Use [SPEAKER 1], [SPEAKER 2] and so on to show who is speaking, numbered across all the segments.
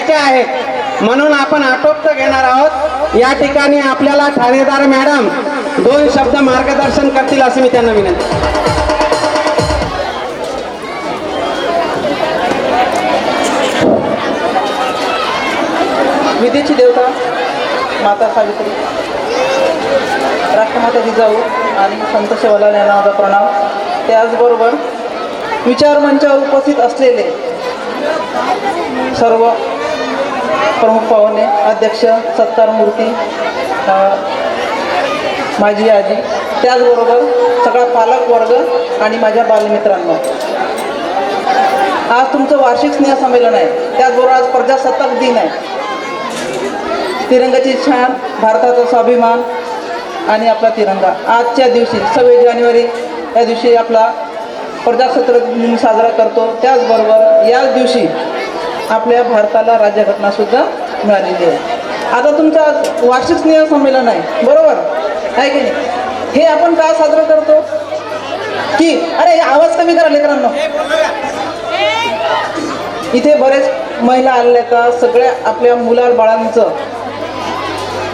[SPEAKER 1] घ्यायच्या आहेत, म्हणून आपण आटोपत घेणार आहोत. या ठिकाणी आपल्याला ठाणेदार मॅडम 2 शब्द मार्गदर्शन करतील असे मी त्यांना विनंती.
[SPEAKER 2] विधीची देवता माता सावित्री, राष्ट्रमाता जिजाऊ आणि संत सेवालाल यांना माझा प्रणाम. त्याचबरोबर विचारमंचावर उपस्थित असलेले सर्व प्रमुख पाहुणे, अध्यक्ष, सत्कार मूर्ती, माझी आजी, त्याचबरोबर सगळा पालक वर्ग आणि माझ्या बालमित्रांनो, आज तुमचं वार्षिक स्नेहसंमेलन आहे. त्याचबरोबर आज प्रजासत्ताक दिन आहे. तिरंगाची छान, भारताचा स्वाभिमान आणि आपला तिरंगा. आजच्या दिवशी 26 जानेवारी या दिवशी आपला प्रजासत्ताक दिन साजरा करतो. त्याचबरोबर याच दिवशी आपल्या भारताला राज्यघटनासुद्धा मिळालेली आहे. आता तुमचं आज वार्षिक स्नेहसंमेलन आहे, बरोबर आहे की नाही? हे आपण का साजरं करतो की अरे आवाज कमी करा लेकरांनो. इथे बरेच महिला आलेल्या आहेत. सगळ्या आपल्या मुला बाळांचं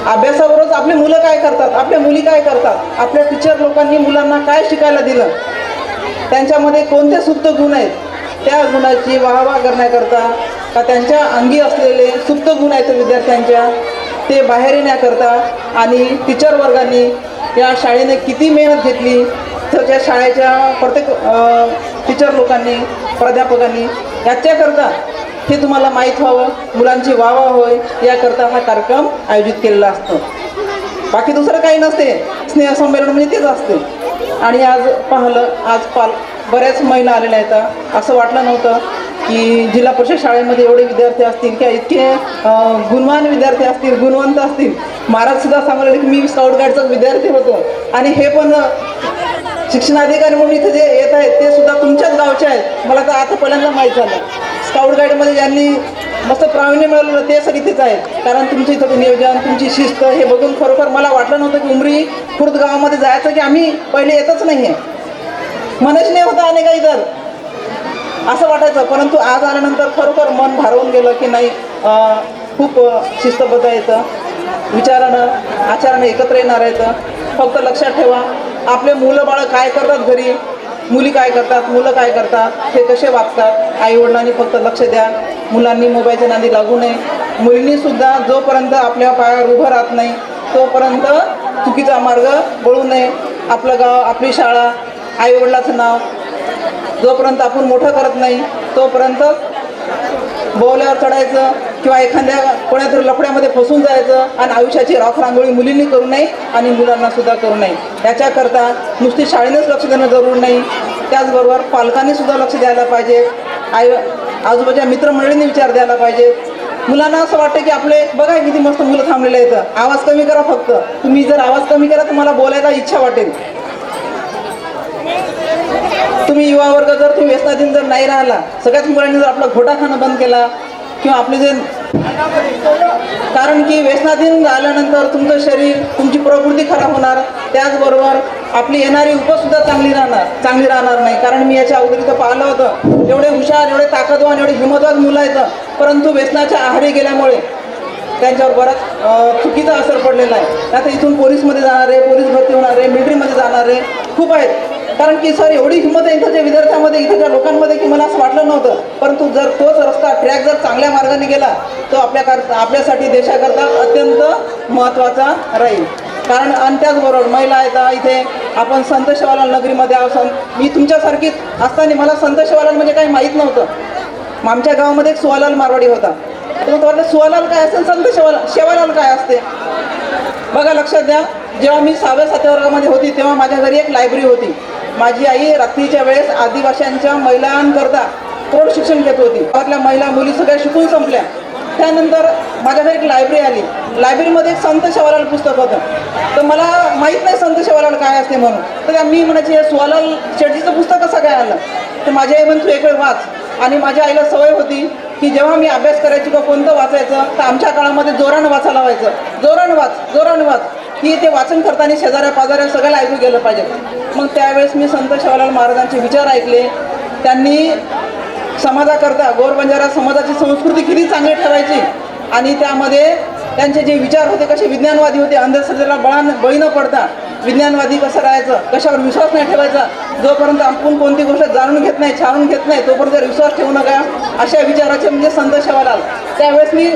[SPEAKER 2] अभ्यासाबरोबर आपली मुलं काय करतात, आपल्या मुली काय करतात, आपल्या टीचर लोकांनी मुलांना काय शिकायला दिलं, त्यांच्यामध्ये कोणते सुप्त गुण आहेत, त्या गुणाची वाहवा करण्याकरता का त्यांच्या अंगी असलेले सुप्त गुण आहेत विद्यार्थ्यांच्या ते बाहेर येण्याकरता आणि टीचर वर्गांनी या शाळेने किती मेहनत घेतली, तर त्या शाळेच्या प्रत्येक टीचर लोकांनी, प्राध्यापकांनी याच्याकरता हे तुम्हाला माहीत व्हावं, मुलांची वावा होय याकरता हा कार्यक्रम आयोजित केलेला असतो. बाकी दुसरं काही नसते. स्नेहसंमेलन म्हणजे तेच असते. आणि आज पाहिलं, आज बऱ्याच महिला आलेल्या आहेत. असं वाटलं नव्हतं की जिल्हा परिषद शाळेमध्ये एवढे विद्यार्थी असतील किंवा इतके गुणवान विद्यार्थी असतील, गुणवंत असतील. महाराजसुद्धा सांगले की मी स्काउट गाईडचा विद्यार्थी होतो आणि हे पण शिक्षणाधिकारी म्हणून इथे जे येत आहेत ते सुद्धा तुमच्याच गावचे आहेत. मला तर आता पहिल्यांदा माहीत झालं. स्काउट गाईडमध्ये ज्यांनी मस्त प्रावीण्य मिळवलं ते सगळे तिथं आहेत. कारण तुमचं इथं नियोजन, तुमची शिस्त हे बघून खरोखर मला वाटलं नव्हतं की उमरी खुर्द गावामध्ये जायचं की आम्ही पहिले येतच नाही आहे, मनच नाही होतं आणि काही तर असं वाटायचं. परंतु आज आल्यानंतर खरोखर मन भारावून गेलं की नाही, खूप शिस्तबद्ध येतं, विचारानं आचारानं एकत्र येणार आहेत. फक्त लक्षात ठेवा, आपले मुलं बाळं काय करतात घरी, मुली काय करतात, मुलं काय करतात, हे कसे वागतात, आईवडिलांनी फक्त लक्ष द्या. मुलांनी मोबाईलच्या नादी लागू नये. मुलींनीसुद्धा जोपर्यंत आपल्या पायावर उभं राहत नाही तोपर्यंत चुकीचा मार्ग वळू नये. आपलं गाव, आपली शाळा, आईवडिलाचं नाव जोपर्यंत आपण मोठं करत नाही तोपर्यंत बोवल्यावर चढायचं किंवा एखाद्या कोणातरी लफड्यामध्ये फसून जायचं आणि आयुष्याची राख रांगोळी मुलींनी करू नये आणि मुलांनासुद्धा करू नये. याच्याकरता नुसती शाळेनेच लक्ष देणं जरूर नाही, त्याचबरोबर पालकांनीसुद्धा लक्ष द्यायला पाहिजे. आजूबाजूच्या मित्रमंडळींनी विचार द्यायला पाहिजे. मुलांना असं वाटतं की आपले बघा किती मस्त मुलं थांबलेले आहेत, आवाज कमी करा. फक्त तुम्ही जर आवाज कमी करा तर मला बोलायला इच्छा वाटेल. तुम्ही युवा वर्ग जर तुम्ही व्यसनाधीन जर नाही राहिला, सगळ्याच मुलांनी जर आपला घोटा खाणं बंद केला किंवा आपले जे, कारण की व्यसनाधीन झाल्यानंतर तुमचं शरीर, तुमची प्रकृती खराब होणार. त्याचबरोबर आपली येणारी उपसुद्धा चांगली राहणार नाही. कारण मी याच्या अगोदर इथं पाहिलं होतं, एवढे हुशार, एवढे ताकदवान, एवढे हिंमतवान मुलं आहेत, परंतु व्यसनाच्या आहारी गेल्यामुळे त्यांच्यावर बराच चुकीचा असर पडलेला आहे. आता इथून पोलीसमध्ये जाणारे, पोलीस भरती होणारे, मिलिटरीमध्ये जाणारे खूप आहेत. कारण की सर एवढी हिंमत आहे इथंच्या विद्यार्थ्यांमध्ये, इथंच्या लोकांमध्ये की मला असं वाटलं नव्हतं. परंतु जर तोच रस्ता, ट्रॅक जर चांगल्या मार्गाने गेला तो आपल्यासाठी, देशाकरता अत्यंत महत्त्वाचा राहील. कारण आणि त्याचबरोबर महिला आहेत इथे. आपण संत सेवालाल नगरीमध्ये आहोत. मी तुमच्यासारखीच असताना मला संत सेवालाल म्हणजे काही माहीत नव्हतं. आमच्या गावामध्ये एक सुवालाल मारवाडी होता. तर मग वाटलं सुवालाल काय असते, संत सेवालाल काय असते. बघा लक्षात द्या, जेव्हा मी 6व्या-7व्या वर्गामध्ये होती तेव्हा माझ्या घरी एक लायब्ररी होती. माझी आई रात्रीच्या वेळेस आदिवासींच्या महिलांकरता प्रौढ शिक्षण घेत होती. गावातल्या महिला मुली सगळ्या शिकून संपल्या. त्यानंतर माझ्या घरी एक लायब्ररी आली. लायब्ररीमध्ये एक संत सेवालाल पुस्तक होतं. तर मला माहीत नाही संत सेवालाल काय असते म्हणून. तर मी म्हणायची हे सुवालाल शेट्टीचं पुस्तक कसं काय आलं. तर माझी आई म्हणतो एक वेळ वाच. आणि माझ्या आईला सवय होती की जेव्हा मी अभ्यास करायची किंवा कोणतं वाचायचं तर आमच्या काळामध्ये जोरानं वाचायला व्हायचं. जोरानं वाच की ते वाचन करताना शेजाऱ्या पाजाऱ्या सगळ्याला ऐकू गेलं पाहिजे. मग त्यावेळेस मी संत सेवालाल महाराजांचे विचार ऐकले. त्यांनी समाजाकरता गौर बंजारा समाजाची संस्कृती किती चांगली ठेवायची आणि त्यामध्ये त्यांचे जे विचार होते कसे विज्ञानवादी होते, अंधश्रद्धेला बळी न पडता विज्ञानवादी कसं राहायचं, कशावर विश्वास नाही ठेवायचा, जोपर्यंत आपण कोणती गोष्ट जाणून घेत नाही छानून घेत नाही तोपर्यंत विश्वास ठेवू नका, अशा विचाराचे म्हणजे संत सेवालाल. त्यावेळेस मी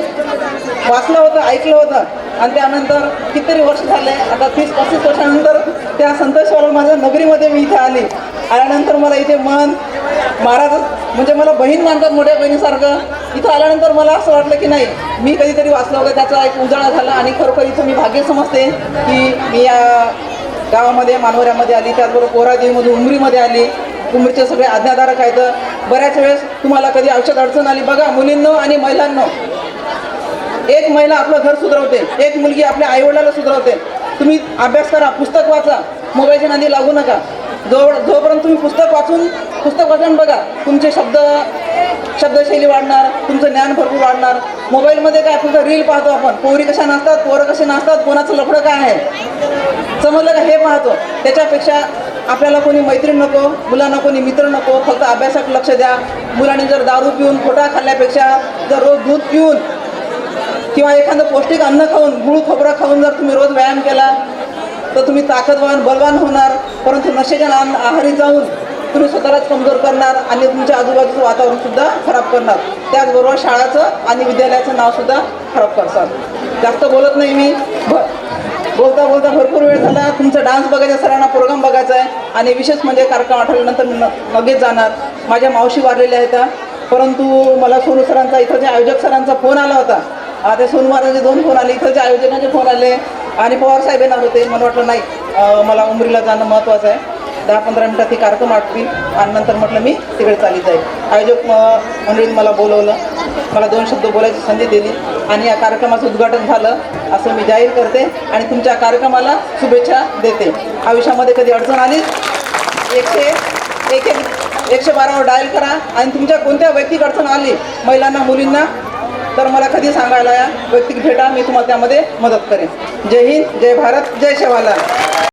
[SPEAKER 2] वाचलं होतं, ऐकलं होतं आणि त्यानंतर कितीतरी वर्ष झाले, आता 30-35 वर्षानंतर त्या संत सेवालाल माझ्या नगरीमध्ये मी इथे आली. आल्यानंतर मला इथे मन महाराज म्हणजे मला बहीण मानतात मोठ्या बहिणीसारखं. इथं आल्यानंतर मला असं वाटलं की नाही, मी कधीतरी वाचलं होतं त्याचा एक उजाळा झाला आणि खरोखर इथं मी भाग्य समजते की मी या गावामध्ये मानवऱ्यामध्ये आली, त्याचबरोबर पोहरादेवीमधून उमरीमध्ये आली. उमरीचे सगळे आज्ञाधारक आहेत. बऱ्याच वेळेस तुम्हाला कधी औषध अडचण आली बघा, मुलींनो आणि महिलांनो, एक महिला आपलं घर सुधरवते, एक मुलगी आपल्या आईवडिलाला सुधरवते. तुम्ही अभ्यास करा, पुस्तक वाचा, मोबाईलच्या नादी लागू नका. जोपर्यंत तुम्ही पुस्तक वाचून बघा, तुमचे शब्दशैली वाढणार, तुमचं ज्ञान भरपूर वाढणार. मोबाईलमध्ये काय फक्त रील पाहतो आपण, पोरी कशा नसतात, पोरं कसे नसतात, कोणाचं लफडं काय आहे समजलं का, हे पाहतो. त्याच्यापेक्षा आपल्याला कोणी मैत्रीण नको, मुलांना कोणी मित्र नको, फक्त अभ्यासात लक्ष द्या. मुलांनी जर दारू पिऊन खोटा खाल्ल्यापेक्षा जर रोज दूध पिऊन किंवा एखादं पौष्टिक अन्न खाऊन, गुळ खोबरं खाऊन जर तुम्ही रोज व्यायाम केला तर तुम्ही ताकदवान बलवान होणार. परंतु नशेच्या आहारी जाऊन तुम्ही स्वतःलाच कमजोर करणार आणि तुमच्या आजूबाजूचं वातावरणसुद्धा खराब करणार. त्याचबरोबर शाळाचं आणि विद्यालयाचं नावसुद्धा खराब करतात. जास्त बोलत नाही मी, बोलता भरपूर वेळ झाला. तुमचा डान्स बघायचा, सरांना प्रोग्राम बघायचा आहे आणि विशेष म्हणजे कार्यक्रम आठवल्यानंतर मी लगेच जाणार. माझ्या मावशी वारलेल्या आहेत, परंतु मला सोनू सरांचा, इथं जे आयोजक सरांचा फोन आला होता. ते सोनू महाराजांचे 2 फोन आले, इथं जे आयोजकांचे फोन आले आणि पवार साहेब येणार होते. मला वाटलं नाही, मला उमरीला जाणं महत्त्वाचं आहे. 10-15 मिनिटात ती कार्यक्रम आटतील आणि नंतर म्हटलं मी तिकडे चाली जाईल. आयोजक मंडळीने मला बोलवलं, मला 2 शब्द बोलायची संधी दिली आणि या कार्यक्रमाचं उद्घाटन झालं असं मी जाहीर करते आणि तुमच्या कार्यक्रमाला शुभेच्छा देते. आयुष्यामध्ये कधी अडचण आली 112वर डायल करा आणि तुमच्या कोणत्या वैयक्तिक अडचण आली महिलांना मुलींना तर मला कधी सांगायला या, वैयक्तिक भेटा, मी तुम्हाला त्यामध्ये मदत करेन. जय हिंद, जय भारत, जय सेवालाल.